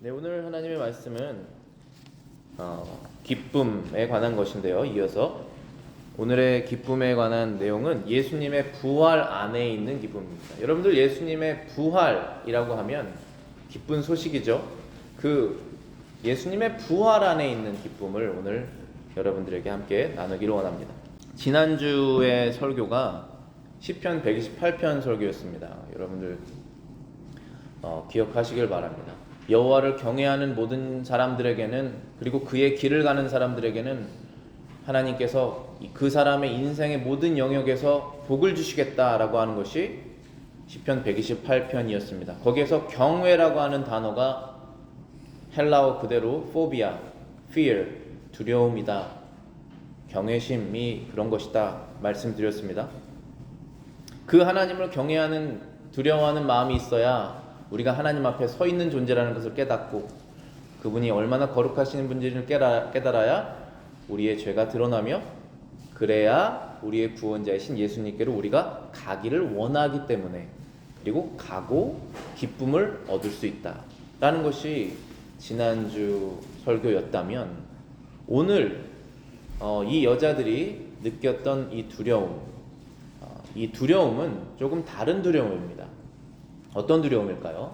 네, 오늘 하나님의 말씀은 기쁨에 관한 것인데요. 이어서 오늘의 기쁨에 관한 내용은 예수님의 부활 안에 있는 기쁨입니다. 여러분들 예수님의 부활이라고 하면 기쁜 소식이죠. 그 예수님의 부활 안에 있는 기쁨을 오늘 여러분들에게 함께 나누기를 원합니다. 지난주의 설교가 시편 128편 설교였습니다. 여러분들 기억하시길 바랍니다. 여호와를 경외하는 모든 사람들에게는, 그리고 그의 길을 가는 사람들에게는 하나님께서 그 사람의 인생의 모든 영역에서 복을 주시겠다라고 하는 것이 시편 128편이었습니다. 거기에서 경외라고 하는 단어가 헬라어 그대로 phobia, fear, 두려움이다, 경외심이 그런 것이다 말씀드렸습니다. 그 하나님을 경외하는, 두려워하는 마음이 있어야 우리가 하나님 앞에 서 있는 존재라는 것을 깨닫고, 그분이 얼마나 거룩하신 분인지를 깨달아야 우리의 죄가 드러나며, 그래야 우리의 구원자이신 예수님께로 우리가 가기를 원하기 때문에, 그리고 가고 기쁨을 얻을 수 있다라는 것이 지난주 설교였다면, 오늘 이 여자들이 느꼈던 이 두려움은 조금 다른 두려움입니다. 어떤 두려움일까요?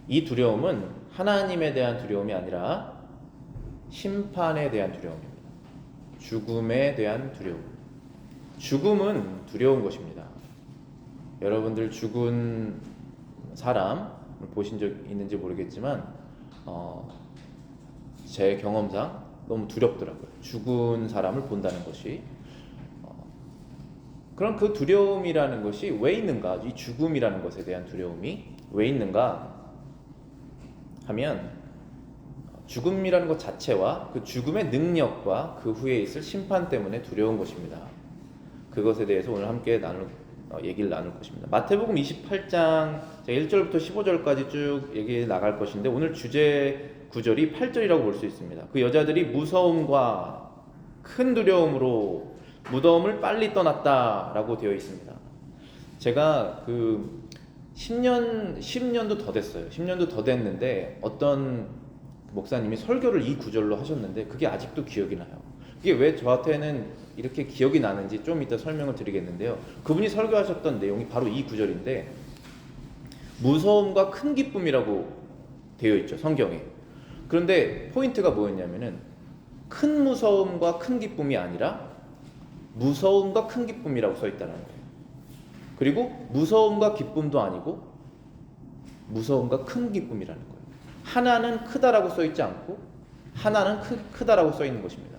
이 두려움은 하나님에 대한 두려움이 아니라 심판에 대한 두려움입니다. 죽음에 대한 두려움. 죽음은 두려운 것입니다. 여러분들 죽은 사람 보신 적 있는지 모르겠지만 제 경험상 너무 두렵더라고요. 죽은 사람을 본다는 것이. 그럼 그 두려움이라는 것이 왜 있는가? 이 죽음이라는 것에 대한 두려움이 왜 있는가 하면, 죽음이라는 것 자체와 그 죽음의 능력과 그 후에 있을 심판 때문에 두려운 것입니다. 그것에 대해서 오늘 함께 얘기를 나눌 것입니다. 마태복음 28장 1절부터 15절까지 쭉 얘기 나갈 것인데, 오늘 주제 구절이 8절이라고 볼 수 있습니다. 그 여자들이 무서움과 큰 두려움으로 무덤을 빨리 떠났다라고 되어 있습니다. 제가 10년도 더 됐어요. 10년도 더 됐는데 어떤 목사님이 설교를 이 구절로 하셨는데 그게 아직도 기억이 나요. 이게 왜 저한테는 이렇게 기억이 나는지 좀 이따 설명을 드리겠는데요. 그분이 설교하셨던 내용이 바로 이 구절인데, 무서움과 큰 기쁨이라고 되어 있죠, 성경에. 그런데 포인트가 뭐였냐면은, 큰 무서움과 큰 기쁨이 아니라 무서움과 큰 기쁨이라고 써 있다는 거예요. 그리고 무서움과 기쁨도 아니고 무서움과 큰 기쁨이라는 거예요. 하나는 크다라고 써 있지 않고 하나는 크다라고 써 있는 것입니다.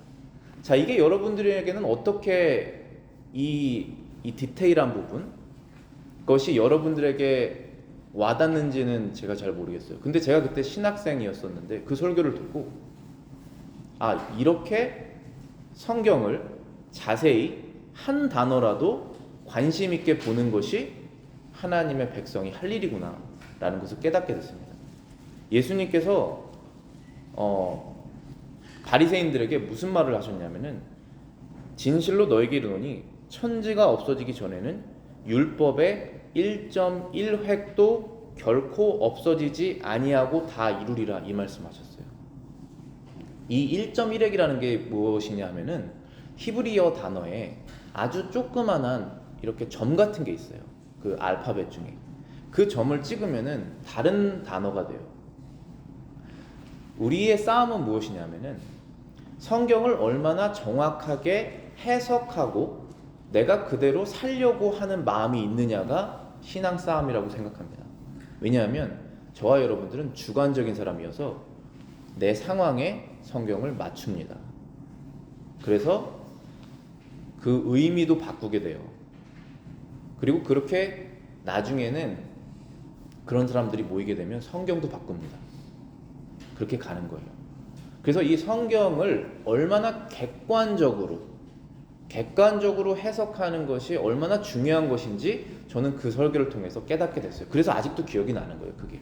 자, 이게 여러분들에게는 어떻게 이 디테일한 부분, 그것이 여러분들에게 와닿는지는 제가 잘 모르겠어요. 근데 제가 그때 신학생이었었는데 그 설교를 듣고, 이렇게 성경을 자세히 한 단어라도 관심 있게 보는 것이 하나님의 백성이 할 일이구나 라는 것을 깨닫게 됐습니다. 예수님께서 바리새인들에게 무슨 말을 하셨냐면은, 진실로 너에게 이르노니 천지가 없어지기 전에는 율법의 1.1획도 결코 없어지지 아니하고 다 이루리라, 이 말씀하셨어요. 이 1.1획이라는 게 무엇이냐 하면은, 히브리어 단어에 아주 조그만한 이렇게 점 같은 게 있어요. 그 알파벳 중에. 그 점을 찍으면은 다른 단어가 돼요. 우리의 싸움은 무엇이냐면은, 성경을 얼마나 정확하게 해석하고 내가 그대로 살려고 하는 마음이 있느냐가 신앙 싸움이라고 생각합니다. 왜냐하면 저와 여러분들은 주관적인 사람이어서 내 상황에 성경을 맞춥니다. 그래서 그 의미도 바꾸게 돼요. 그리고 그렇게 나중에는 그런 사람들이 모이게 되면 성경도 바꿉니다. 그렇게 가는 거예요. 그래서 이 성경을 얼마나 객관적으로 해석하는 것이 얼마나 중요한 것인지 저는 그 설교를 통해서 깨닫게 됐어요. 그래서 아직도 기억이 나는 거예요, 그게.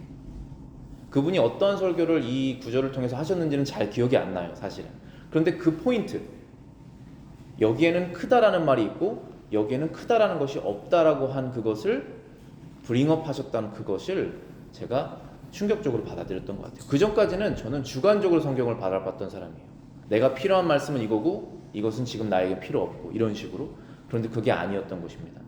그분이 어떤 설교를 이 구절을 통해서 하셨는지는 잘 기억이 안 나요, 사실은. 그런데 그 포인트, 여기에는 크다라는 말이 있고 여기에는 크다라는 것이 없다라고 한 그것을 브링업 하셨다는 그것을 제가 충격적으로 받아들였던 것 같아요. 그 전까지는 저는 주관적으로 성경을 바라봤던 사람이에요. 내가 필요한 말씀은 이거고 이것은 지금 나에게 필요 없고 이런 식으로. 그런데 그게 아니었던 것입니다.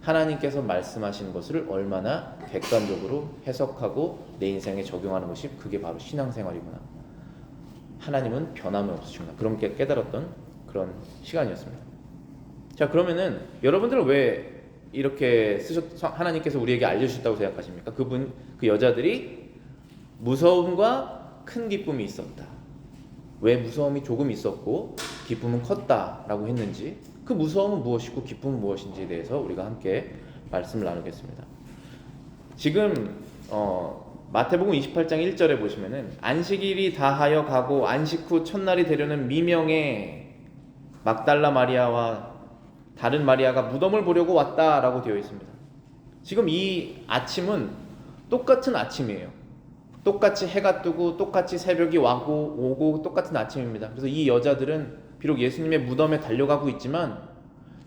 하나님께서 말씀하신 것을 얼마나 객관적으로 해석하고 내 인생에 적용하는 것이 그게 바로 신앙생활이구나. 하나님은 변함이 없으시구나. 그런 게 깨달았던 그런 시간이었습니다. 자, 그러면은 여러분들은 왜 이렇게 하나님께서 우리에게 알려주셨다고 생각하십니까? 그 여자들이 무서움과 큰 기쁨이 있었다. 왜 무서움이 조금 있었고 기쁨은 컸다라고 했는지, 그 무서움은 무엇이고 기쁨은 무엇인지에 대해서 우리가 함께 말씀을 나누겠습니다. 지금 마태복음 28장 1절에 보시면은 안식일이 다하여 가고 안식 후 첫날이 되려는 미명에 막달라 마리아와 다른 마리아가 무덤을 보려고 왔다라고 되어 있습니다. 지금 이 아침은 똑같은 아침이에요. 똑같이 해가 뜨고 똑같이 새벽이 오고 똑같은 아침입니다. 그래서 이 여자들은 비록 예수님의 무덤에 달려가고 있지만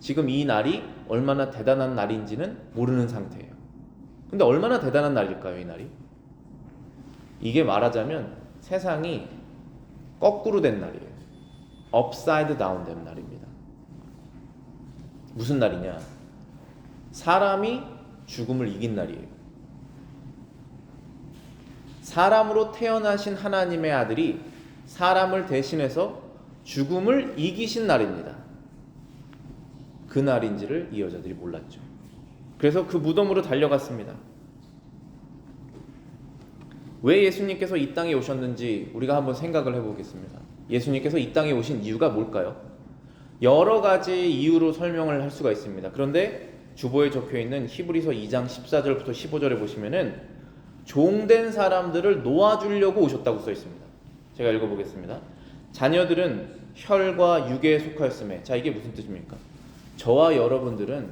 지금 이 날이 얼마나 대단한 날인지는 모르는 상태예요. 근데 얼마나 대단한 날일까요, 이 날이? 이게 말하자면 세상이 거꾸로 된 날이에요. upside down 된 날입니다. 무슨 날이냐? 사람이 죽음을 이긴 날이에요. 사람으로 태어나신 하나님의 아들이 사람을 대신해서 죽음을 이기신 날입니다. 그 날인지를 이 여자들이 몰랐죠. 그래서 그 무덤으로 달려갔습니다. 왜 예수님께서 이 땅에 오셨는지 우리가 한번 생각을 해보겠습니다. 예수님께서 이 땅에 오신 이유가 뭘까요? 여러 가지 이유로 설명을 할 수가 있습니다. 그런데 주보에 적혀있는 히브리서 2장 14절부터 15절에 보시면은 종된 사람들을 놓아주려고 오셨다고 써 있습니다. 제가 읽어보겠습니다. 자녀들은 혈과 육에 속하였음에. 자, 이게 무슨 뜻입니까? 저와 여러분들은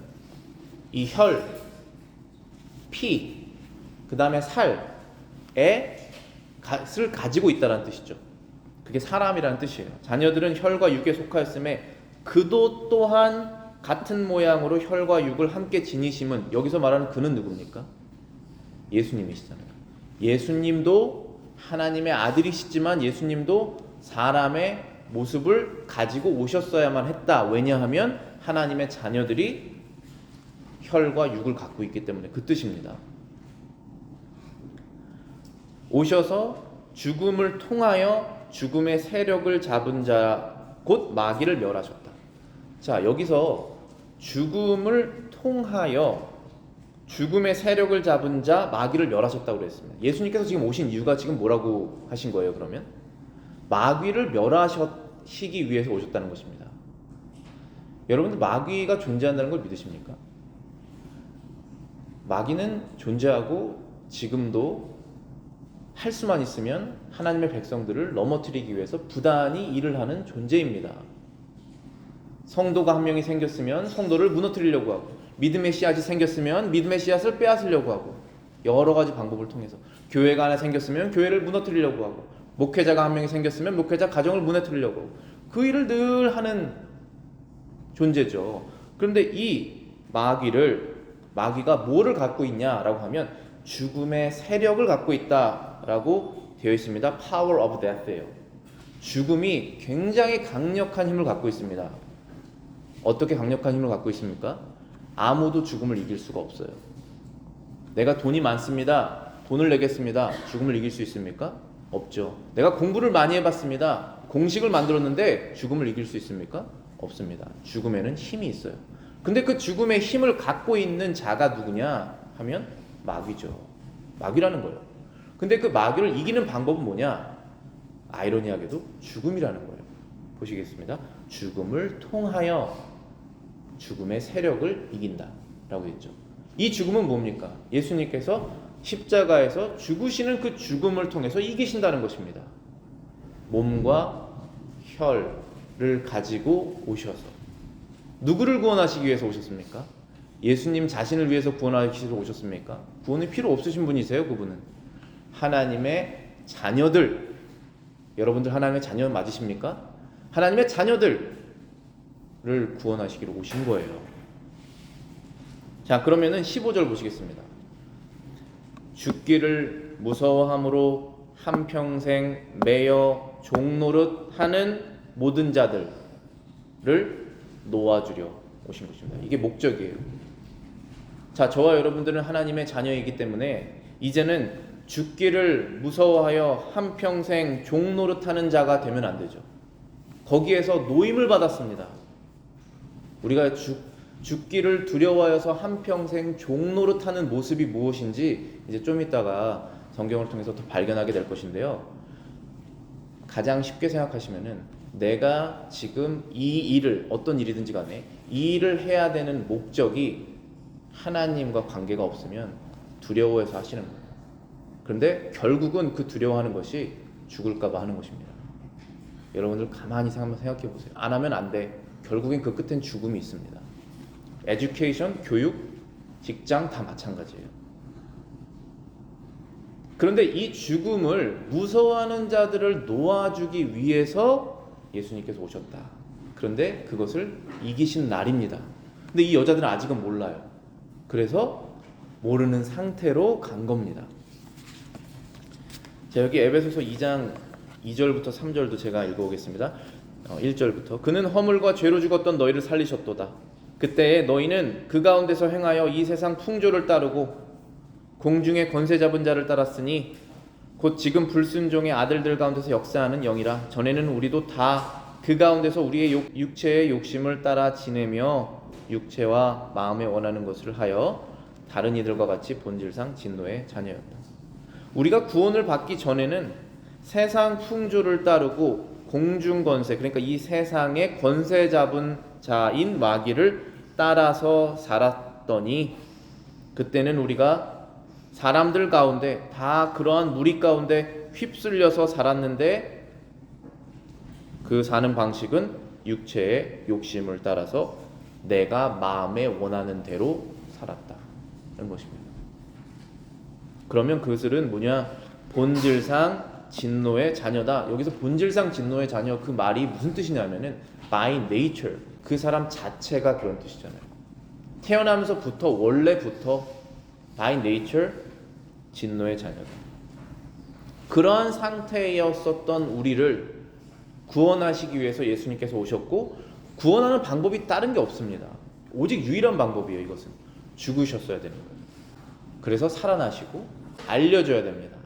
이 혈, 피, 그 다음에 살을 가지고 있다는 뜻이죠. 그게 사람이라는 뜻이에요. 자녀들은 혈과 육에 속하였음에 그도 또한 같은 모양으로 혈과 육을 함께 지니심은, 여기서 말하는 그는 누굽니까? 예수님이시잖아요. 예수님도 하나님의 아들이시지만 예수님도 사람의 모습을 가지고 오셨어야만 했다. 왜냐하면 하나님의 자녀들이 혈과 육을 갖고 있기 때문에. 그 뜻입니다. 오셔서 죽음을 통하여 죽음의 세력을 잡은 자 곧 마귀를 멸하셨다. 자, 여기서 죽음을 통하여 죽음의 세력을 잡은 자 마귀를 멸하셨다고 그랬습니다. 예수님께서 지금 오신 이유가 지금 뭐라고 하신 거예요? 그러면 마귀를 멸하시기 위해서 오셨다는 것입니다. 여러분들 마귀가 존재한다는 걸 믿으십니까? 마귀는 존재하고 지금도 할 수만 있으면 하나님의 백성들을 넘어뜨리기 위해서 부단히 일을 하는 존재입니다. 성도가 한 명이 생겼으면 성도를 무너뜨리려고 하고, 믿음의 씨앗이 생겼으면 믿음의 씨앗을 빼앗으려고 하고, 여러 가지 방법을 통해서 교회가 하나 생겼으면 교회를 무너뜨리려고 하고, 목회자가 한 명이 생겼으면 목회자 가정을 무너뜨리려고 하고, 그 일을 늘 하는 존재죠. 그런데 이 마귀가 뭐를 갖고 있냐라고 하면 죽음의 세력을 갖고 있다라고 되어 있습니다. Power of Death예요. 죽음이 굉장히 강력한 힘을 갖고 있습니다. 어떻게 강력한 힘을 갖고 있습니까? 아무도 죽음을 이길 수가 없어요. 내가 돈이 많습니다. 돈을 내겠습니다. 죽음을 이길 수 있습니까? 없죠. 내가 공부를 많이 해봤습니다. 공식을 만들었는데 죽음을 이길 수 있습니까? 없습니다. 죽음에는 힘이 있어요. 근데 그 죽음의 힘을 갖고 있는 자가 누구냐 하면 마귀죠. 마귀라는 거예요. 근데 그 마귀를 이기는 방법은 뭐냐? 아이러니하게도 죽음이라는 거예요. 보시겠습니다. 죽음을 통하여 죽음의 세력을 이긴다 라고 했죠. 이 죽음은 뭡니까? 예수님께서 십자가에서 죽으시는 그 죽음을 통해서 이기신다는 것입니다. 몸과 혈을 가지고 오셔서 누구를 구원하시기 위해서 오셨습니까? 예수님 자신을 위해서 구원하시기 위해서 오셨습니까? 구원이 필요 없으신 분이세요. 그분은 하나님의 자녀들, 여러분들 하나님의 자녀 맞으십니까? 하나님의 자녀들을 구원하시기로 오신 거예요. 자, 그러면은 15절 보시겠습니다. 죽기를 무서워함으로 한평생 매여 종노릇 하는 모든 자들을 놓아주려 오신 것입니다. 이게 목적이에요. 자, 저와 여러분들은 하나님의 자녀이기 때문에 이제는 죽기를 무서워하여 한평생 종노릇하는 자가 되면 안 되죠. 거기에서 노임을 받았습니다. 우리가 죽기를 두려워하여서 한평생 종노릇하는 모습이 무엇인지 이제 좀 이따가 성경을 통해서 더 발견하게 될 것인데요. 가장 쉽게 생각하시면은 내가 지금 이 일을, 어떤 일이든지 간에 이 일을 해야 되는 목적이 하나님과 관계가 없으면 두려워해서 하시는 거예요. 그런데 결국은 그 두려워하는 것이 죽을까 봐 하는 것입니다. 여러분들 가만히 한번 생각해 보세요. 안 하면 안 돼. 결국엔 그 끝엔 죽음이 있습니다. 에듀케이션, 교육, 직장 다 마찬가지예요. 그런데 이 죽음을 무서워하는 자들을 놓아주기 위해서 예수님께서 오셨다. 그런데 그것을 이기신 날입니다. 근데 이 여자들은 아직은 몰라요. 그래서 모르는 상태로 간 겁니다. 자, 여기 에베소서 2장 2절부터 3절도 제가 읽어보겠습니다. 1절부터 그는 허물과 죄로 죽었던 너희를 살리셨도다. 그때에 너희는 그 가운데서 행하여 이 세상 풍조를 따르고 공중의 권세 잡은 자를 따랐으니 곧 지금 불순종의 아들들 가운데서 역사하는 영이라. 전에는 우리도 다 그 가운데서 우리의 육체의 욕심을 따라 지내며 육체와 마음에 원하는 것을 하여 다른 이들과 같이 본질상 진노의 자녀였다. 우리가 구원을 받기 전에는 세상 풍조를 따르고 공중 권세, 그러니까 이 세상의 권세 잡은 자인 마귀를 따라서 살았더니 그때는 우리가 사람들 가운데 다 그러한 무리 가운데 휩쓸려서 살았는데 그 사는 방식은 육체의 욕심을 따라서 내가 마음에 원하는 대로 살았다 이런 것입니다. 그러면 그것은 뭐냐? 본질상 진노의 자녀다. 여기서 본질상 진노의 자녀, 그 말이 무슨 뜻이냐면은 by nature, 그 사람 자체가 그런 뜻이잖아요. 태어나면서부터 원래부터 by nature 진노의 자녀다. 그러한 상태였었던 우리를 구원하시기 위해서 예수님께서 오셨고, 구원하는 방법이 다른 게 없습니다. 오직 유일한 방법이에요. 이것은 죽으셨어야 되는 거예요. 그래서 살아나시고 알려줘야 됩니다.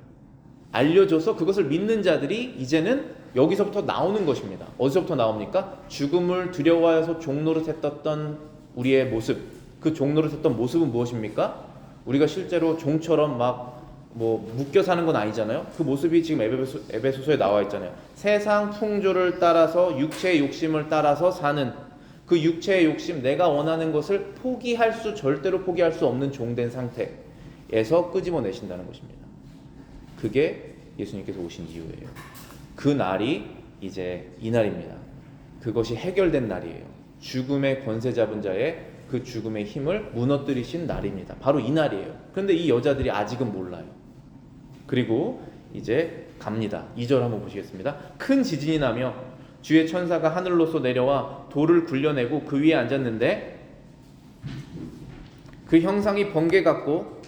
알려줘서 그것을 믿는 자들이 이제는 여기서부터 나오는 것입니다. 어디서부터 나옵니까? 죽음을 두려워해서 종노릇했던 우리의 모습, 그 종노릇했던 모습은 무엇입니까? 우리가 실제로 종처럼 막 묶여 사는 건 아니잖아요. 그 모습이 지금 에베소서에 나와 있잖아요. 세상 풍조를 따라서 육체의 욕심을 따라서 사는 그 육체의 욕심, 내가 원하는 것을 절대로 포기할 수 없는 종된 상태에서 끄집어내신다는 것입니다. 그게 예수님께서 오신 이유예요. 그 날이 이제 이 날입니다. 그것이 해결된 날이에요. 죽음의 권세 잡은 자의 그 죽음의 힘을 무너뜨리신 날입니다. 바로 이 날이에요. 그런데 이 여자들이 아직은 몰라요. 그리고 이제 갑니다. 2절 한번 보시겠습니다. 큰 지진이 나며 주의 천사가 하늘로서 내려와 돌을 굴려내고 그 위에 앉았는데 그 형상이 번개 같고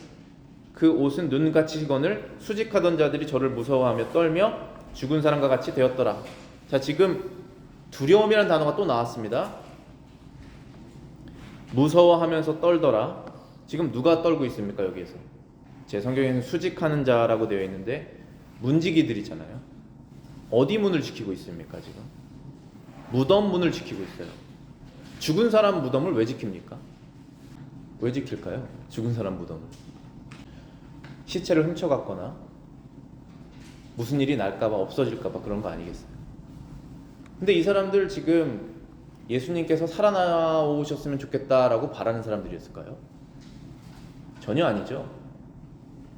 그 옷은 눈같이 희건을 수직하던 자들이 저를 무서워하며 떨며 죽은 사람과 같이 되었더라. 자, 지금 두려움이라는 단어가 또 나왔습니다. 무서워하면서 떨더라. 지금 누가 떨고 있습니까? 여기에서 제 성경에는 수직하는 자라고 되어 있는데 문지기들이잖아요. 어디 문을 지키고 있습니까? 지금 무덤 문을 지키고 있어요. 죽은 사람 무덤을 왜 지킵니까? 왜 지킬까요? 죽은 사람 무덤을. 시체를 훔쳐갔거나 무슨 일이 날까봐, 없어질까봐 그런 거 아니겠어요? 근데 이 사람들 지금 예수님께서 살아나오셨으면 좋겠다라고 바라는 사람들이었을까요? 전혀 아니죠.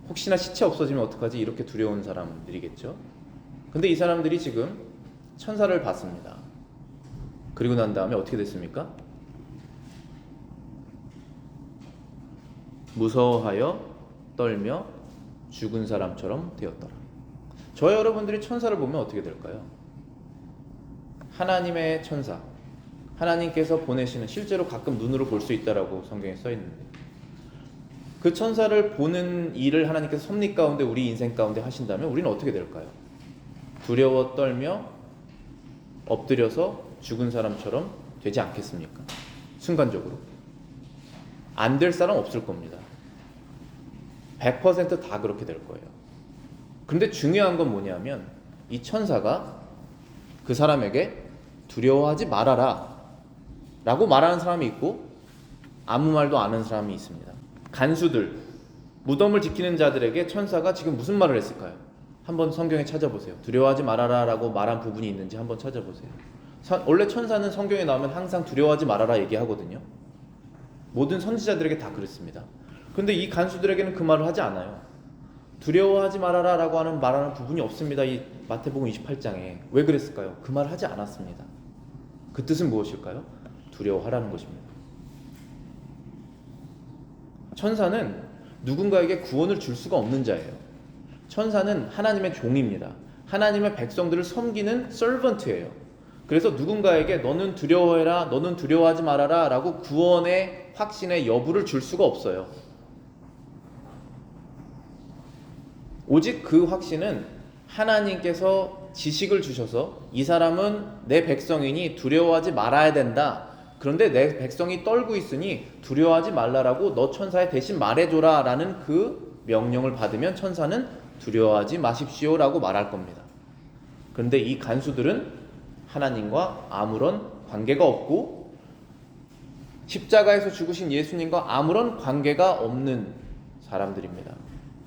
혹시나 시체 없어지면 어떡하지? 이렇게 두려운 사람들이겠죠. 근데 이 사람들이 지금 천사를 봤습니다. 그리고 난 다음에 어떻게 됐습니까? 무서워하여 떨며 죽은 사람처럼 되었더라. 저와 여러분들이 천사를 보면 어떻게 될까요? 하나님의 천사, 하나님께서 보내시는, 실제로 가끔 눈으로 볼 수 있다라고 성경에 써 있는데 그 천사를 보는 일을 하나님께서 섭리 가운데 우리 인생 가운데 하신다면 우리는 어떻게 될까요? 두려워 떨며 엎드려서 죽은 사람처럼 되지 않겠습니까? 순간적으로 안 될 사람 없을 겁니다. 100%다 그렇게 될 거예요. 그런데 중요한 건 뭐냐면 이 천사가 그 사람에게 두려워하지 말아라 라고 말하는 사람이 있고 아무 말도 안 하는 사람이 있습니다. 간수들, 무덤을 지키는 자들에게 천사가 지금 무슨 말을 했을까요? 한번 성경에 찾아보세요. 두려워하지 말아라 라고 말한 부분이 있는지 한번 찾아보세요. 원래 천사는 성경에 나오면 항상 두려워하지 말아라 얘기하거든요. 모든 선지자들에게 다 그렇습니다. 그런데 이 간수들에게는 그 말을 하지 않아요. 두려워하지 말아라 라고 말하는 부분이 없습니다. 이 마태복음 28장에. 왜 그랬을까요? 그 말을 하지 않았습니다. 그 뜻은 무엇일까요? 두려워하라는 것입니다. 천사는 누군가에게 구원을 줄 수가 없는 자예요. 천사는 하나님의 종입니다. 하나님의 백성들을 섬기는 서번트예요. 그래서 누군가에게 너는 두려워해라, 너는 두려워하지 말아라 라고 구원의 확신의 여부를 줄 수가 없어요. 오직 그 확신은 하나님께서 지식을 주셔서 이 사람은 내 백성이니 두려워하지 말아야 된다. 그런데 내 백성이 떨고 있으니 두려워하지 말라라고 너 천사에 대신 말해줘라 라는 그 명령을 받으면 천사는 두려워하지 마십시오 라고 말할 겁니다. 그런데 이 간수들은 하나님과 아무런 관계가 없고 십자가에서 죽으신 예수님과 아무런 관계가 없는 사람들입니다.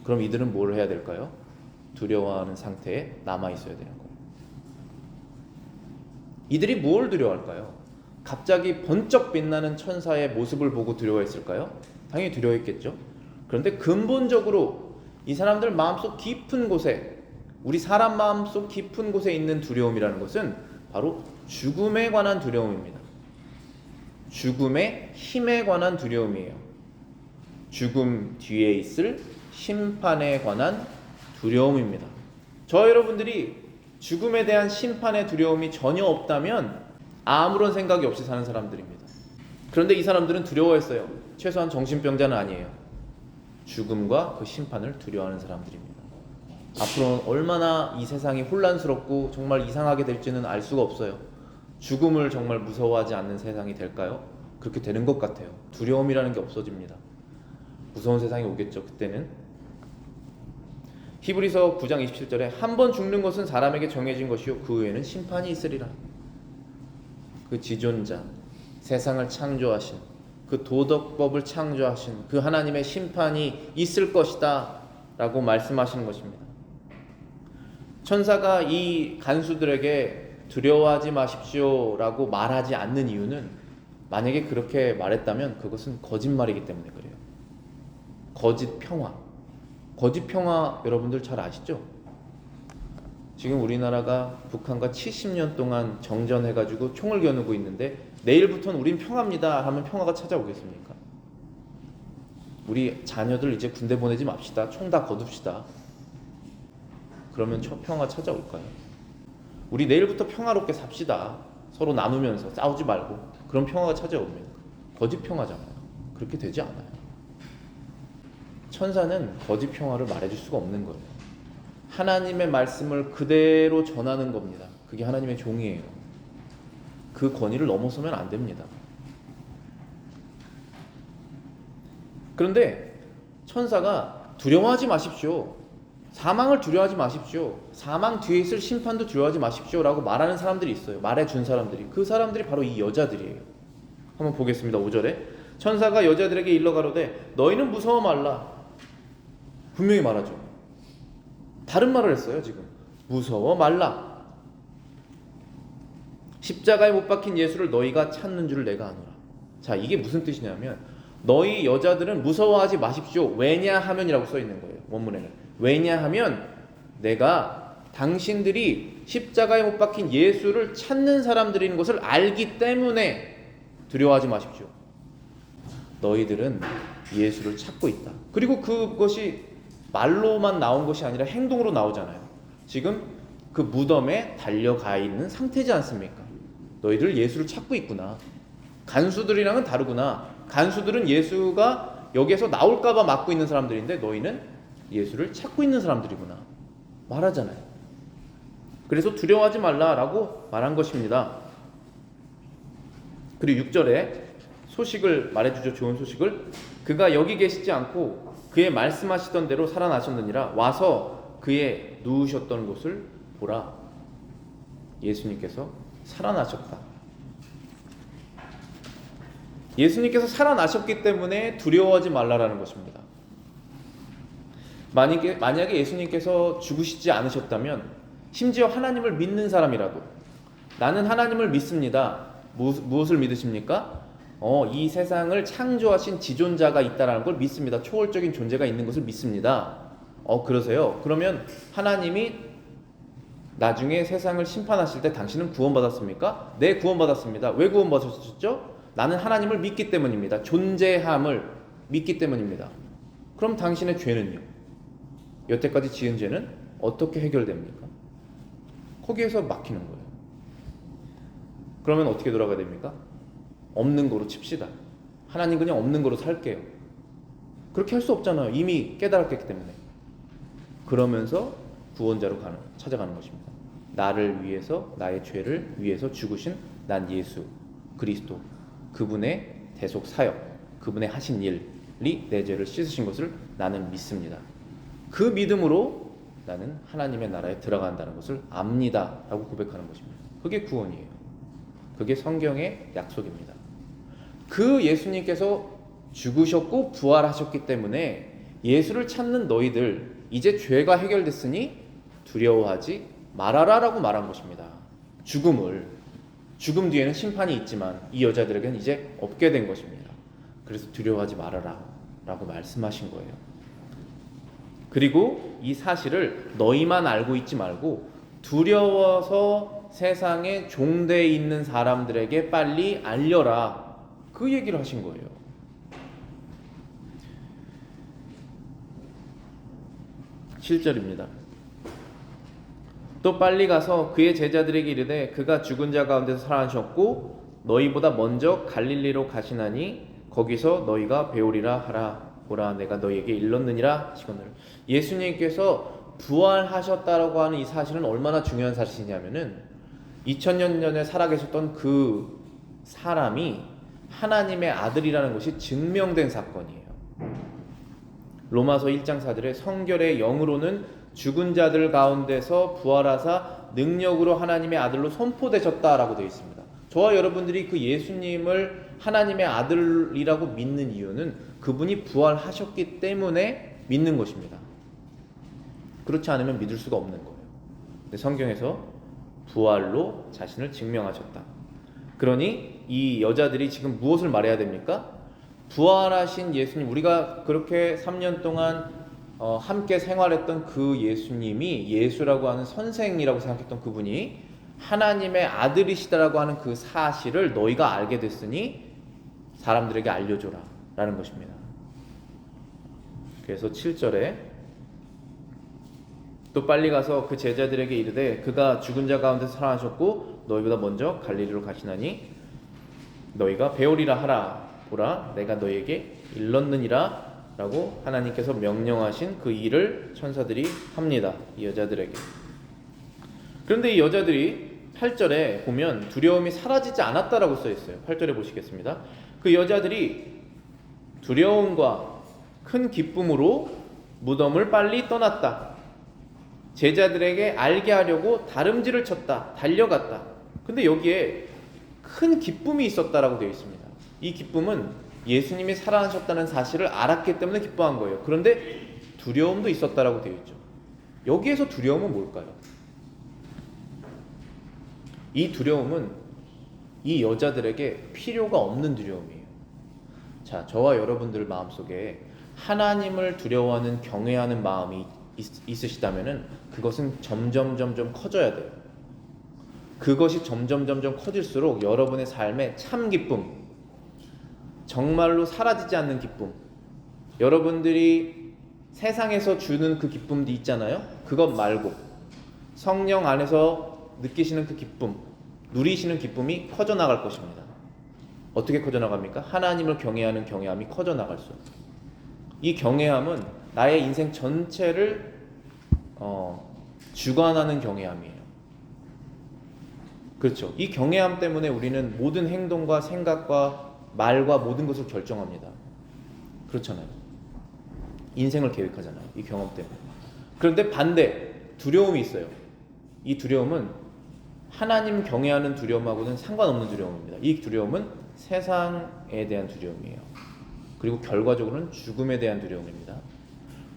그럼 이들은 뭘 해야 될까요? 두려워하는 상태에 남아있어야 되는 거예요. 이들이 뭘 두려워할까요? 갑자기 번쩍 빛나는 천사의 모습을 보고 두려워했을까요? 당연히 두려워했겠죠. 그런데 근본적으로 이 사람들 마음속 깊은 곳에, 우리 사람 마음속 깊은 곳에 있는 두려움이라는 것은 바로 죽음에 관한 두려움입니다. 죽음의 힘에 관한 두려움이에요. 죽음 뒤에 있을 심판에 관한 두려움입니다. 저 여러분들이 죽음에 대한 심판의 두려움이 전혀 없다면 아무런 생각이 없이 사는 사람들입니다. 그런데 이 사람들은 두려워했어요. 최소한 정신병자는 아니에요. 죽음과 그 심판을 두려워하는 사람들입니다. 앞으로 얼마나 이 세상이 혼란스럽고 정말 이상하게 될지는 알 수가 없어요. 죽음을 정말 무서워하지 않는 세상이 될까요? 그렇게 되는 것 같아요. 두려움이라는 게 없어집니다. 무서운 세상이 오겠죠. 그때는 히브리서 9장 27절에 한 번 죽는 것은 사람에게 정해진 것이요 그 후에는 심판이 있으리라. 그 지존자, 세상을 창조하신, 그 도덕법을 창조하신 그 하나님의 심판이 있을 것이다 라고 말씀하시는 것입니다. 천사가 이 간수들에게 두려워하지 마십시오 라고 말하지 않는 이유는 만약에 그렇게 말했다면 그것은 거짓말이기 때문에 그래요. 거짓 평화. 거짓 평화 여러분들 잘 아시죠? 지금 우리나라가 북한과 70년 동안 정전해가지고 총을 겨누고 있는데 내일부터는 우린 평화입니다 하면 평화가 찾아오겠습니까? 우리 자녀들 이제 군대 보내지 맙시다. 총 다 거둡시다. 그러면 평화 찾아올까요? 우리 내일부터 평화롭게 삽시다. 서로 나누면서 싸우지 말고. 그럼 평화가 찾아옵니까? 거짓 평화잖아요. 그렇게 되지 않아요. 천사는 거짓 평화를 말해줄 수가 없는 거예요. 하나님의 말씀을 그대로 전하는 겁니다. 그게 하나님의 종이에요. 그 권위를 넘어서면 안 됩니다. 그런데 천사가 두려워하지 마십시오. 사망을 두려워하지 마십시오. 사망 뒤에 있을 심판도 두려워하지 마십시오 라고 말하는 사람들이 있어요. 말해준 사람들이. 그 사람들이 바로 이 여자들이에요. 한번 보겠습니다. 5절에 천사가 여자들에게 일러 가로되 너희는 무서워 말라. 분명히 말하죠. 다른 말을 했어요. 지금 무서워 말라. 십자가에 못 박힌 예수를 너희가 찾는 줄을 내가 아노라. 자, 이게 무슨 뜻이냐면 너희 여자들은 무서워하지 마십시오. 왜냐하면이라고 써 있는 거예요. 원문에는. 왜냐하면 내가 당신들이 십자가에 못 박힌 예수를 찾는 사람들인 것을 알기 때문에 두려워하지 마십시오. 너희들은 예수를 찾고 있다. 그리고 그것이 말로만 나온 것이 아니라 행동으로 나오잖아요. 지금 그 무덤에 달려가 있는 상태지 않습니까? 너희들 예수를 찾고 있구나. 간수들이랑은 다르구나. 간수들은 예수가 여기에서 나올까봐 막고 있는 사람들인데 너희는 예수를 찾고 있는 사람들이구나 말하잖아요. 그래서 두려워하지 말라라고 말한 것입니다. 그리고 6절에 소식을 말해주죠. 좋은 소식을. 그가 여기 계시지 않고 그의 말씀하시던 대로 살아나셨느니라. 와서 그의 누우셨던 곳을 보라. 예수님께서 살아나셨다. 예수님께서 살아나셨기 때문에 두려워하지 말라라는 것입니다. 만약에 예수님께서 죽으시지 않으셨다면, 심지어 하나님을 믿는 사람이라도, 나는 하나님을 믿습니다. 무엇을 믿으십니까? 이 세상을 창조하신 지존자가 있다라는 걸 믿습니다. 초월적인 존재가 있는 것을 믿습니다. 그러세요? 그러면 하나님이 나중에 세상을 심판하실 때 당신은 구원받았습니까? 네, 구원받았습니다. 왜 구원받으셨죠? 나는 하나님을 믿기 때문입니다. 존재함을 믿기 때문입니다. 그럼 당신의 죄는요? 여태까지 지은 죄는 어떻게 해결됩니까? 거기에서 막히는 거예요. 그러면 어떻게 돌아가야 됩니까? 없는 거로 칩시다. 하나님 그냥 없는 거로 살게요. 그렇게 할 수 없잖아요. 이미 깨달았기 때문에. 그러면서 구원자로 찾아가는 것입니다. 나를 위해서, 나의 죄를 위해서 죽으신 난 예수 그리스도, 그분의 대속 사역, 그분의 하신 일이 내 죄를 씻으신 것을 나는 믿습니다. 그 믿음으로 나는 하나님의 나라에 들어간다는 것을 압니다 라고 고백하는 것입니다. 그게 구원이에요. 그게 성경의 약속입니다. 그 예수님께서 죽으셨고 부활하셨기 때문에 예수를 찾는 너희들, 이제 죄가 해결됐으니 두려워하지 말아라 라고 말한 것입니다. 죽음 뒤에는 심판이 있지만 이 여자들에게는 이제 없게 된 것입니다. 그래서 두려워하지 말아라 라고 말씀하신 거예요. 그리고 이 사실을 너희만 알고 있지 말고 두려워서 세상에 종되어 있는 사람들에게 빨리 알려라, 그 얘기를 하신 거예요. (7절입니다) 또 빨리 가서 그의 제자들에게 이르되 그가 죽은 자 가운데서 살아나셨고 너희보다 먼저 갈릴리로 가시나니 거기서 너희가 배우리라 하라. 보라, 내가 너희에게 일렀느니라 하시거늘. 예수님께서 부활하셨다라고 하는 이 사실은 얼마나 중요한 사실이냐면은 2000년 전에 살아계셨던 그 사람이 하나님의 아들이라는 것이 증명된 사건이에요. 로마서 1장 4절에 성결의 영으로는 죽은 자들 가운데서 부활하사 능력으로 하나님의 아들로 선포되셨다라고 되어 있습니다. 저와 여러분들이 그 예수님을 하나님의 아들이라고 믿는 이유는 그분이 부활하셨기 때문에 믿는 것입니다. 그렇지 않으면 믿을 수가 없는 거예요. 근데 성경에서 부활로 자신을 증명하셨다. 그러니 이 여자들이 지금 무엇을 말해야 됩니까? 부활하신 예수님, 우리가 그렇게 3년 동안 함께 생활했던 그 예수님이, 예수라고 하는 선생이라고 생각했던 그분이 하나님의 아들이시다라고 하는 그 사실을 너희가 알게 됐으니 사람들에게 알려줘라 라는 것입니다. 그래서 7절에 또 빨리 가서 그 제자들에게 이르되 그가 죽은 자 가운데서 살아나셨고 너희보다 먼저 갈릴리로 가시나니 너희가 배우리라 하라. 보라, 내가 너희에게 일렀느니라 라고 하나님께서 명령하신 그 일을 천사들이 합니다. 이 여자들에게. 그런데 이 여자들이 8절에 보면 두려움이 사라지지 않았다라고 써 있어요. 8절에 보시겠습니다. 그 여자들이 두려움과 큰 기쁨으로 무덤을 빨리 떠났다. 제자들에게 알게 하려고 다름질을 쳤다. 달려갔다. 근데 여기에 큰 기쁨이 있었다라고 되어 있습니다. 이 기쁨은 예수님이 살아나셨다는 사실을 알았기 때문에 기뻐한 거예요. 그런데 두려움도 있었다라고 되어 있죠. 여기에서 두려움은 뭘까요? 이 두려움은 이 여자들에게 필요가 없는 두려움이에요. 자, 저와 여러분들 마음속에 하나님을 두려워하는, 경외하는 마음이 있으시다면은 그것은 점점 커져야 돼요. 그것이 점점 커질수록 여러분의 삶에 참 기쁨, 정말로 사라지지 않는 기쁨, 여러분들이 세상에서 주는 그 기쁨도 있잖아요. 그것 말고 성령 안에서 느끼시는 그 기쁨, 누리시는 기쁨이 커져나갈 것입니다. 어떻게 커져나갑니까? 하나님을 경외하는 경외함이 커져나갈수록. 이 경외함은 나의 인생 전체를 주관하는 경외함이에요. 그렇죠. 이 경외함 때문에 우리는 모든 행동과 생각과 말과 모든 것을 결정합니다. 그렇잖아요. 인생을 계획하잖아요. 이 경험 때문에. 그런데 반대, 두려움이 있어요. 이 두려움은 하나님 경외하는 두려움하고는 상관없는 두려움입니다. 이 두려움은 세상에 대한 두려움이에요. 그리고 결과적으로는 죽음에 대한 두려움입니다.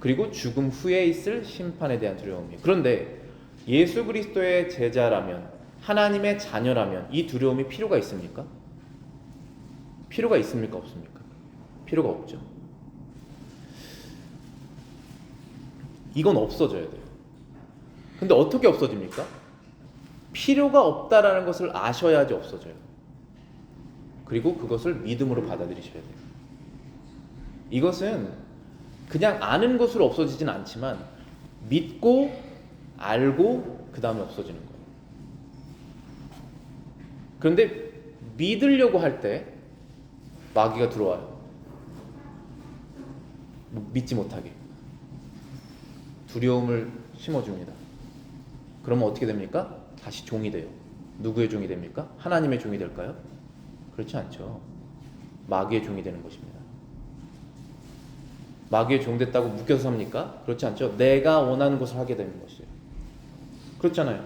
그리고 죽음 후에 있을 심판에 대한 두려움이에요. 그런데 예수 그리스도의 제자라면, 하나님의 자녀라면 이 두려움이 필요가 있습니까? 필요가 있습니까? 없습니까? 필요가 없죠. 이건 없어져야 돼요. 근데 어떻게 없어집니까? 필요가 없다라는 것을 아셔야지 없어져요. 그리고 그것을 믿음으로 받아들이셔야 돼요. 이것은 그냥 아는 것으로 없어지진 않지만 믿고 알고 그 다음에 없어지는 거예요. 그런데 믿으려고 할 때 마귀가 들어와요. 믿지 못하게 두려움을 심어줍니다. 그러면 어떻게 됩니까? 다시 종이 돼요. 누구의 종이 됩니까? 하나님의 종이 될까요? 그렇지 않죠. 마귀의 종이 되는 것입니다. 마귀의 종 됐다고 묶여서 삽니까? 그렇지 않죠. 내가 원하는 것을 하게 되는 것이에요. 그렇잖아요.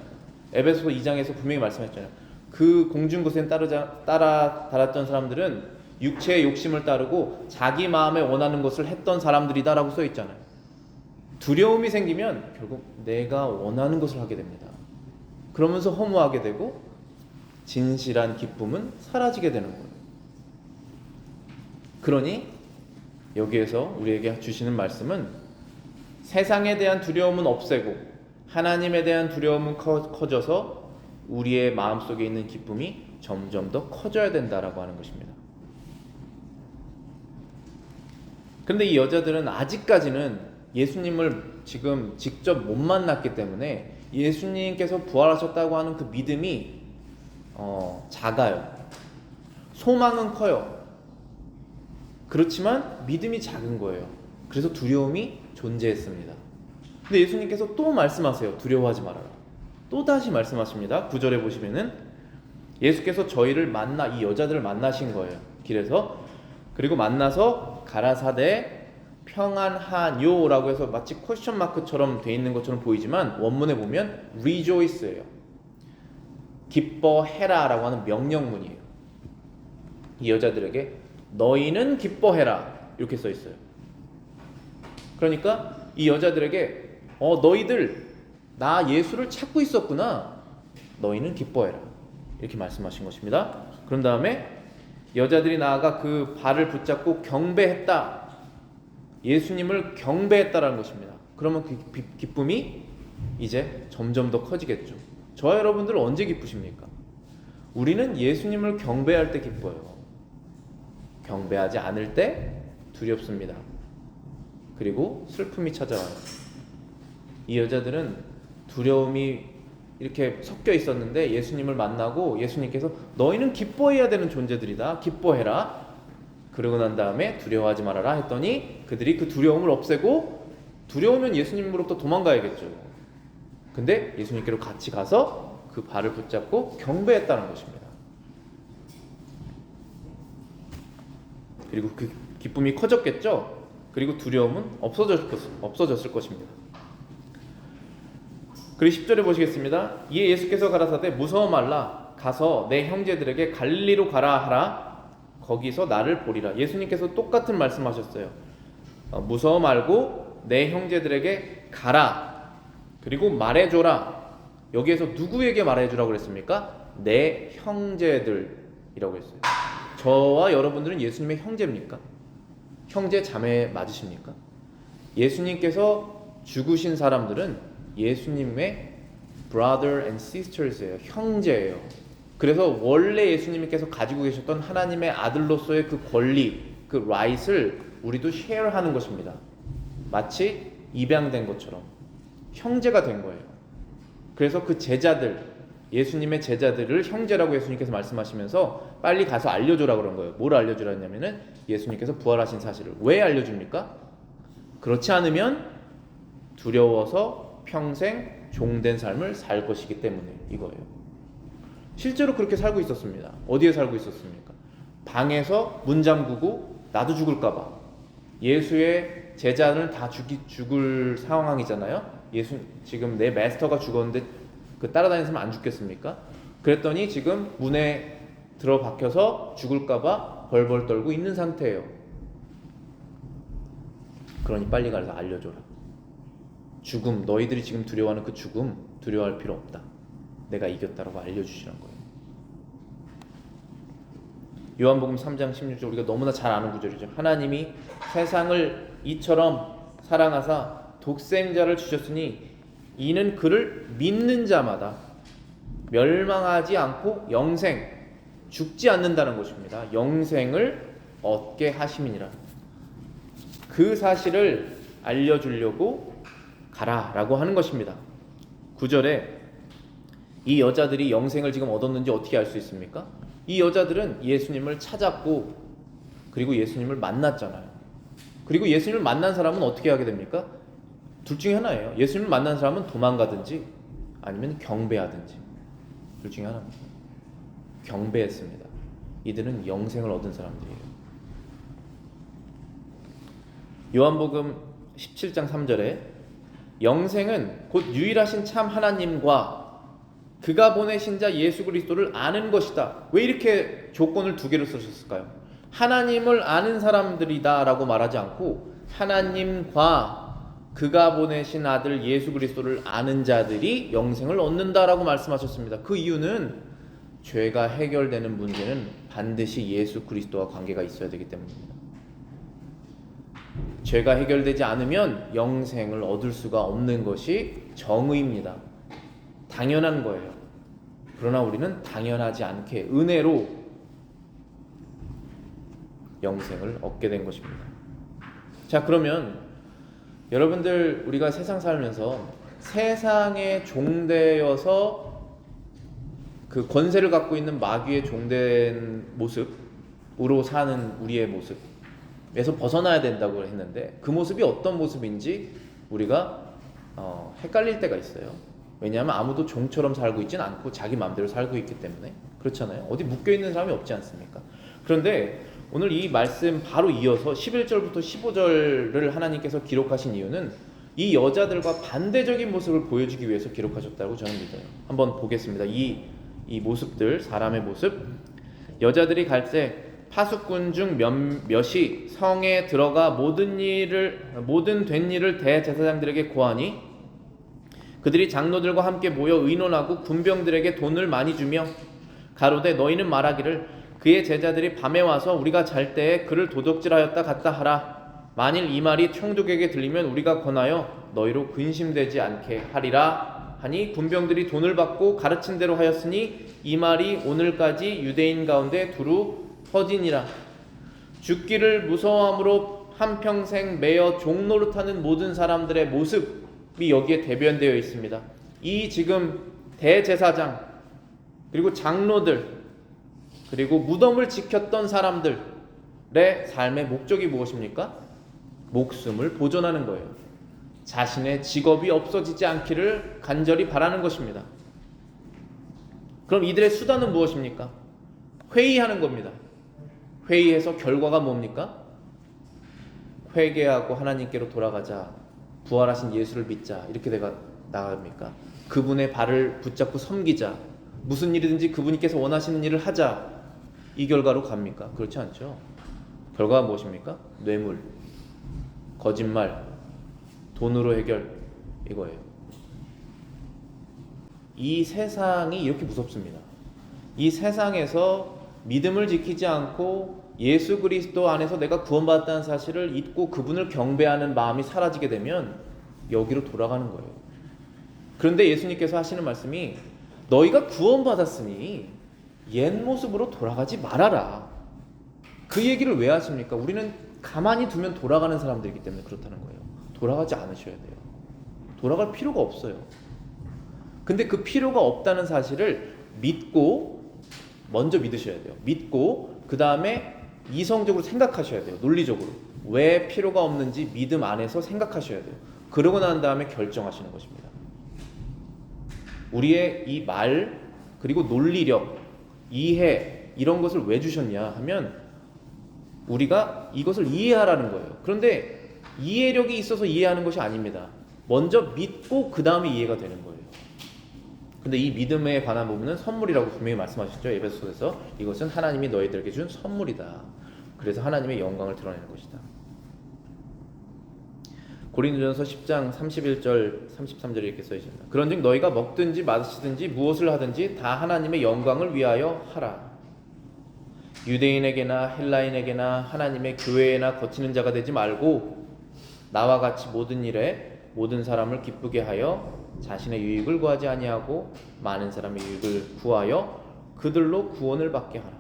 에베소서 2장에서 분명히 말씀했잖아요. 그 공중고센 따라 달았던 사람들은 육체의 욕심을 따르고 자기 마음에 원하는 것을 했던 사람들이다라고 써 있잖아요. 두려움이 생기면 결국 내가 원하는 것을 하게 됩니다. 그러면서 허무하게 되고 진실한 기쁨은 사라지게 되는 거예요. 그러니 여기에서 우리에게 주시는 말씀은 세상에 대한 두려움은 없애고 하나님에 대한 두려움은 커져서 우리의 마음속에 있는 기쁨이 점점 더 커져야 된다라고 하는 것입니다. 그런데 이 여자들은 아직까지는 예수님을 지금 직접 못 만났기 때문에 예수님께서 부활하셨다고 하는 그 믿음이 작아요. 소망은 커요. 그렇지만 믿음이 작은 거예요. 그래서 두려움이 존재했습니다. 근데 예수님께서 또 말씀하세요. 두려워하지 말아라. 또 다시 말씀하십니다. 9절에 보시면은 예수께서 저희를 이 여자들을 만나신 거예요. 길에서. 그리고 만나서 가라사대 평안하뇨라고 해서 마치 퀘스천 마크처럼 돼 있는 것처럼 보이지만 원문에 보면 rejoice예요. 기뻐해라라고 하는 명령문이에요. 이 여자들에게 너희는 기뻐해라 이렇게 써 있어요. 그러니까 이 여자들에게 너희들 나 예수를 찾고 있었구나. 너희는 기뻐해라 이렇게 말씀하신 것입니다. 그런 다음에 여자들이 나아가 그 발을 붙잡고 경배했다. 예수님을 경배했다라는 것입니다. 그러면 그 기쁨이 이제 점점 더 커지겠죠. 저와 여러분들은 언제 기쁘십니까? 우리는 예수님을 경배할 때 기뻐요. 경배하지 않을 때 두렵습니다. 그리고 슬픔이 찾아와요. 이 여자들은 두려움이 이렇게 섞여 있었는데 예수님을 만나고 예수님께서 너희는 기뻐해야 되는 존재들이다. 기뻐해라. 그러고 난 다음에 두려워하지 말아라 했더니 그들이 그 두려움을 없애고 두려우면 예수님으로부터 도망가야겠죠. 근데 예수님께로 같이 가서 그 발을 붙잡고 경배했다는 것입니다. 그리고 그 기쁨이 커졌겠죠. 그리고 두려움은 없어졌을 것입니다. 그리고 10절에 보시겠습니다. 이에 예수께서 가라사대 무서워 말라. 가서 내 형제들에게 갈릴리로 가라 하라. 거기서 나를 보리라. 예수님께서 똑같은 말씀하셨어요. 무서워 말고 내 형제들에게 가라. 그리고 말해줘라. 여기에서 누구에게 말해주라고 그랬습니까? 내 형제들이라고 했어요. 저와 여러분들은 예수님의 형제입니까? 형제 자매 맞으십니까? 예수님께서 죽으신 사람들은 예수님의 brother and sisters예요. 형제예요. 그래서 원래 예수님께서 가지고 계셨던 하나님의 아들로서의 그 권리, 그 right을 우리도 share하는 것입니다. 마치 입양된 것처럼 형제가 된 거예요. 그래서 그 제자들, 예수님의 제자들을 형제라고 예수님께서 말씀하시면서 빨리 가서 알려주라 그런 거예요. 뭘 알려주라 했냐면은 예수님께서 부활하신 사실을. 왜 알려줍니까? 그렇지 않으면 두려워서 평생 종된 삶을 살 것이기 때문에 이거예요. 실제로 그렇게 살고 있었습니다. 어디에 살고 있었습니까? 방에서 문 잠그고 나도 죽을까 봐. 예수의 제자는 다 죽을 상황이잖아요. 예수 지금 내 마스터가 죽었는데 그 따라다니면서 안 죽겠습니까? 그랬더니 지금 문에 들어박혀서 죽을까 봐 벌벌 떨고 있는 상태예요. 그러니 빨리 가서 알려줘라. 죽음, 너희들이 지금 두려워하는 그 죽음 두려워할 필요 없다. 내가 이겼다라고 알려주시는 거예요. 요한복음 3장 16절 우리가 너무나 잘 아는 구절이죠. 하나님이 세상을 이처럼 사랑하사 독생자를 주셨으니 이는 그를 믿는 자마다 멸망하지 않고 영생, 죽지 않는다는 것입니다. 영생을 얻게 하심이니라. 그 사실을 알려주려고 가라라고 하는 것입니다. 9절에 이 여자들이 영생을 지금 얻었는지 어떻게 알 수 있습니까? 이 여자들은 예수님을 찾았고 그리고 예수님을 만났잖아요. 그리고 예수님을 만난 사람은 어떻게 하게 됩니까? 둘 중에 하나예요. 예수님을 만난 사람은 도망가든지 아니면 경배하든지 둘 중에 하나입니다. 경배했습니다. 이들은 영생을 얻은 사람들이에요. 요한복음 17장 3절에 영생은 곧 유일하신 참 하나님과 그가 보내신 자 예수 그리스도를 아는 것이다. 왜 이렇게 조건을 두 개로 쓰셨을까요? 하나님을 아는 사람들이다 라고 말하지 않고 하나님과 그가 보내신 아들 예수 그리스도를 아는 자들이 영생을 얻는다라고 말씀하셨습니다. 그 이유는 죄가 해결되는 문제는 반드시 예수 그리스도와 관계가 있어야 되기 때문입니다. 죄가 해결되지 않으면 영생을 얻을 수가 없는 것이 정의입니다. 당연한 거예요. 그러나 우리는 당연하지 않게 은혜로 영생을 얻게 된 것입니다. 자, 그러면 여러분들 우리가 세상 살면서 세상에 종되어서 그 권세를 갖고 있는 마귀의 종된 모습으로 사는 우리의 모습에서 벗어나야 된다고 했는데 그 모습이 어떤 모습인지 우리가 헷갈릴 때가 있어요. 왜냐하면 아무도 종처럼 살고 있지는 않고 자기 마음대로 살고 있기 때문에 그렇잖아요. 어디 묶여있는 사람이 없지 않습니까? 그런데 오늘 이 말씀 바로 이어서 11절부터 15절을 하나님께서 기록하신 이유는 이 여자들과 반대적인 모습을 보여주기 위해서 기록하셨다고 저는 믿어요. 한번 보겠습니다. 이 모습들, 사람의 모습. 여자들이 갈새 파수꾼 중 몇이 성에 들어가 모든 된 일을 대제사장들에게 고하니 그들이 장로들과 함께 모여 의논하고 군병들에게 돈을 많이 주며 가로되 너희는 말하기를 그의 제자들이 밤에 와서 우리가 잘 때에 그를 도적질하였다 갔다 하라. 만일 이 말이 총독에게 들리면 우리가 권하여 너희로 근심되지 않게 하리라 하니 군병들이 돈을 받고 가르친 대로 하였으니 이 말이 오늘까지 유대인 가운데 두루 퍼지니라. 죽기를 무서워함으로 한평생 매여 종노릇하는 모든 사람들의 모습이 여기에 대변되어 있습니다. 이 지금 대제사장 그리고 장로들 그리고 무덤을 지켰던 사람들의 삶의 목적이 무엇입니까? 목숨을 보존하는 거예요. 자신의 직업이 없어지지 않기를 간절히 바라는 것입니다. 그럼 이들의 수단은 무엇입니까? 회의하는 겁니다. 회의해서 결과가 뭡니까? 회개하고 하나님께로 돌아가자, 부활하신 예수를 믿자, 이렇게 내가 나갑니까? 그분의 발을 붙잡고 섬기자, 무슨 일이든지 그분께서 원하시는 일을 하자, 이 결과로 갑니까? 그렇지 않죠. 결과가 무엇입니까? 뇌물, 거짓말, 돈으로 해결, 이거예요. 이 세상이 이렇게 무섭습니다. 이 세상에서 믿음을 지키지 않고 예수 그리스도 안에서 내가 구원받았다는 사실을 잊고 그분을 경배하는 마음이 사라지게 되면 여기로 돌아가는 거예요. 그런데 예수님께서 하시는 말씀이 너희가 구원받았으니 옛 모습으로 돌아가지 말아라. 그 얘기를 왜 하십니까? 우리는 가만히 두면 돌아가는 사람들이기 때문에 그렇다는 거예요. 돌아가지 않으셔야 돼요. 돌아갈 필요가 없어요. 근데 그 필요가 없다는 사실을 믿고 먼저 믿으셔야 돼요. 믿고 그 다음에 이성적으로 생각하셔야 돼요. 논리적으로 왜 필요가 없는지 믿음 안에서 생각하셔야 돼요. 그러고 난 다음에 결정하시는 것입니다. 우리의 이 말 그리고 논리력, 이해 이런 것을 왜 주셨냐 하면 우리가 이것을 이해하라는 거예요. 그런데 이해력이 있어서 이해하는 것이 아닙니다. 먼저 믿고 그 다음에 이해가 되는 거예요. 근데 이 믿음에 관한 부분은 선물이라고 분명히 말씀하셨죠. 에베소서에서 이것은 하나님이 너희들에게 준 선물이다. 그래서 하나님의 영광을 드러내는 것이다. 고린도전서 10장 31절 33절에 이렇게 써있습니다. 그런즉 너희가 먹든지 마시든지 무엇을 하든지 다 하나님의 영광을 위하여 하라. 유대인에게나 헬라인에게나 하나님의 교회에나 거치는 자가 되지 말고 나와 같이 모든 일에 모든 사람을 기쁘게 하여 자신의 유익을 구하지 아니하고 많은 사람의 유익을 구하여 그들로 구원을 받게 하라.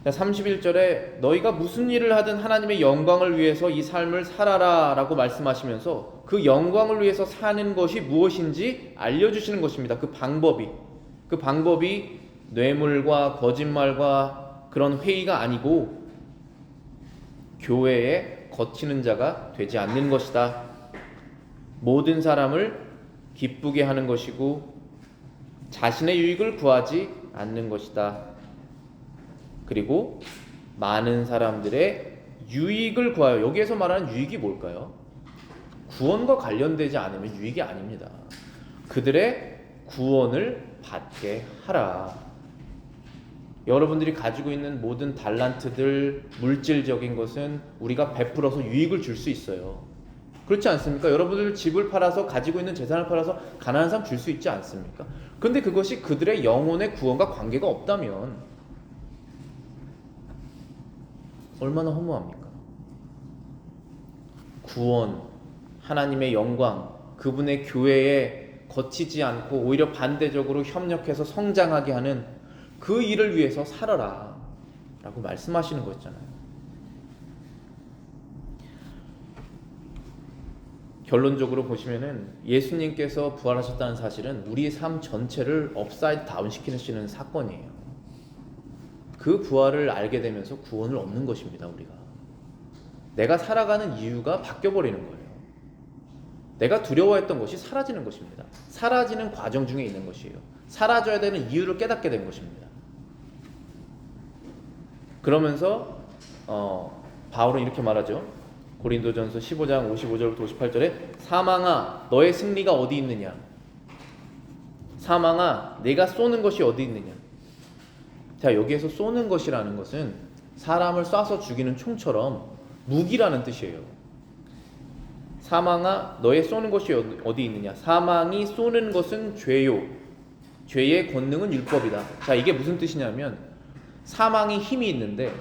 31절에 너희가 무슨 일을 하든 하나님의 영광을 위해서 이 삶을 살아라 라고 말씀하시면서 그 영광을 위해서 사는 것이 무엇인지 알려주시는 것입니다. 그 방법이 뇌물과 거짓말과 그런 회의가 아니고 교회에 거치는 자가 되지 않는 것이다. 모든 사람을 기쁘게 하는 것이고 자신의 유익을 구하지 않는 것이다. 그리고 많은 사람들의 유익을 구하여, 여기에서 말하는 유익이 뭘까요? 구원과 관련되지 않으면 유익이 아닙니다. 그들의 구원을 받게 하라. 여러분들이 가지고 있는 모든 달란트들, 물질적인 것은 우리가 베풀어서 유익을 줄 수 있어요. 그렇지 않습니까? 여러분들 집을 팔아서 가지고 있는 재산을 팔아서 가난한 사람 줄 수 있지 않습니까? 그런데 그것이 그들의 영혼의 구원과 관계가 없다면 얼마나 허무합니까? 구원, 하나님의 영광, 그분의 교회에 거치지 않고 오히려 반대적으로 협력해서 성장하게 하는 그 일을 위해서 살아라 라고 말씀하시는 거였잖아요. 결론적으로 보시면은 예수님께서 부활하셨다는 사실은 우리의 삶 전체를 업사이드 다운 시키는 사건이에요. 그 부활을 알게 되면서 구원을 얻는 것입니다. 우리가 내가 살아가는 이유가 바뀌어버리는 거예요. 내가 두려워했던 것이 사라지는 것입니다. 사라지는 과정 중에 있는 것이에요. 사라져야 되는 이유를 깨닫게 된 것입니다. 그러면서 바울은 이렇게 말하죠. 고린도전서 15장 55절부터 58절에 사망아 너의 승리가 어디 있느냐? 사망아 내가 쏘는 것이 어디 있느냐? 자, 여기에서 쏘는 것이라는 것은 사람을 쏴서 죽이는 총처럼 무기라는 뜻이에요. 사망아 너의 쏘는 것이 어디 있느냐? 사망이 쏘는 것은 죄요. 죄의 권능은 율법이다. 자, 이게 무슨 뜻이냐면 사망이 힘이 있는데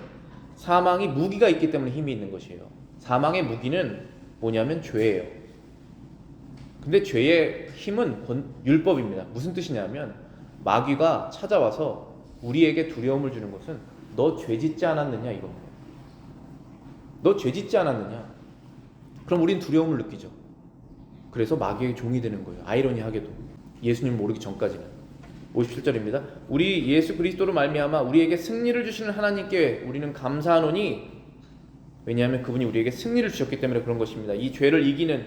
사망이 무기가 있기 때문에 힘이 있는 것이에요. 사망의 무기는 뭐냐면 죄예요. 근데 죄의 힘은 율법입니다. 무슨 뜻이냐면 마귀가 찾아와서 우리에게 두려움을 주는 것은 너 죄 짓지 않았느냐 이겁니다. 너 죄 짓지 않았느냐? 그럼 우린 두려움을 느끼죠. 그래서 마귀의 종이 되는 거예요. 아이러니하게도 예수님 모르기 전까지는. 57절입니다. 우리 예수 그리스도로 말미암아 우리에게 승리를 주시는 하나님께 우리는 감사하노니 왜냐하면 그분이 우리에게 승리를 주셨기 때문에 그런 것입니다. 이 죄를 이기는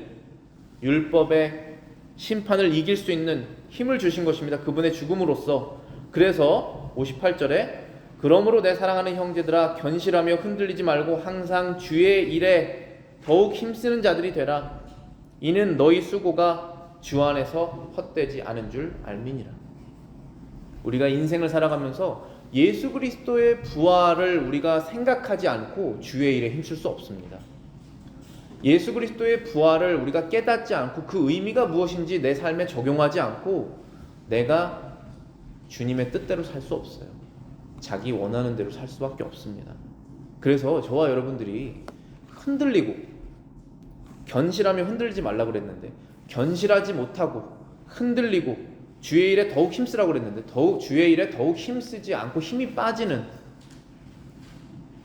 율법의 심판을 이길 수 있는 힘을 주신 것입니다. 그분의 죽음으로써. 그래서 58절에 그러므로 내 사랑하는 형제들아 견실하며 흔들리지 말고 항상 주의 일에 더욱 힘쓰는 자들이 되라. 이는 너희 수고가 주 안에서 헛되지 않은 줄 알미니라. 우리가 인생을 살아가면서 예수 그리스도의 부활을 우리가 생각하지 않고 주의 일에 힘쓸 수 없습니다. 예수 그리스도의 부활을 우리가 깨닫지 않고 그 의미가 무엇인지 내 삶에 적용하지 않고 내가 주님의 뜻대로 살 수 없어요. 자기 원하는 대로 살 수밖에 없습니다. 그래서 저와 여러분들이 흔들리고 견실하며 흔들리지 말라고 그랬는데 견실하지 못하고 흔들리고 주의 일에 더욱 힘쓰라고 그랬는데 주의 일에 더욱 힘쓰지 않고 힘이 빠지는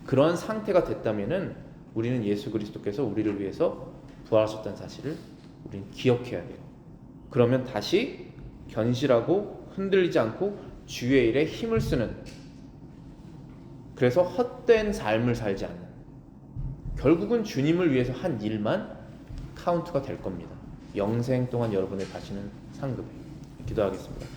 그런 상태가 됐다면은 우리는 예수 그리스도께서 우리를 위해서 부활하셨다는 사실을 우리는 기억해야 돼요. 그러면 다시 견실하고 흔들리지 않고 주의 일에 힘을 쓰는, 그래서 헛된 삶을 살지 않는, 결국은 주님을 위해서 한 일만 카운트가 될 겁니다. 영생 동안 여러분의 다시는 상급에. 기도하겠습니다.